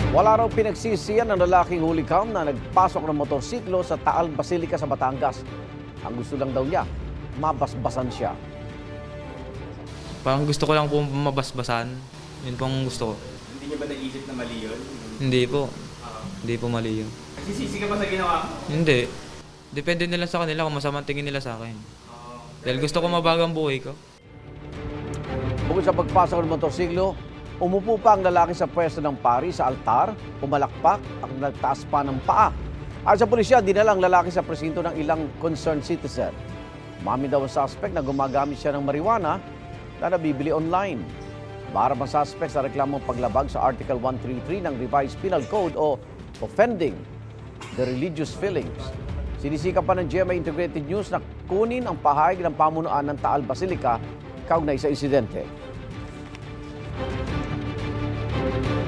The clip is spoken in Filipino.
Wala raw pinagsisiyan ng lalaking hulikam na nagpasok ng motorsiklo sa Taal Basilica sa Batangas. Ang gusto lang daw niya, mabasbasan siya. Parang gusto ko lang po mabasbasan. Yun po ang gusto ko. Hindi niyo ba naisip na mali yun? Hindi po. Hindi po mali yun. Nagsisisi ka ba sa ginawa mo? Hindi. Depende nila sa kanila kung masamang tingin nila sa akin. Dahil gusto ko mabago ang buhay ko. Bukod sa pagpasok ng motorsiklo, umupo pa ang lalaki sa pwesto ng pari sa altar, pumalakpak at nagtaas pa ng paa. At sa pulisya, dinala ang lalaki sa presinto ng ilang concerned citizen. Mami daw ang suspect na gumagamit siya ng marijuana na nabibili online. Maharap ang suspect sa reklamong paglabag sa Article 133 ng Revised Penal Code o offending the religious feelings. Sinisika pa ng GMA Integrated News na kunin ang pahayag ng pamunuan ng Taal Basilica kaugnay sa insidente.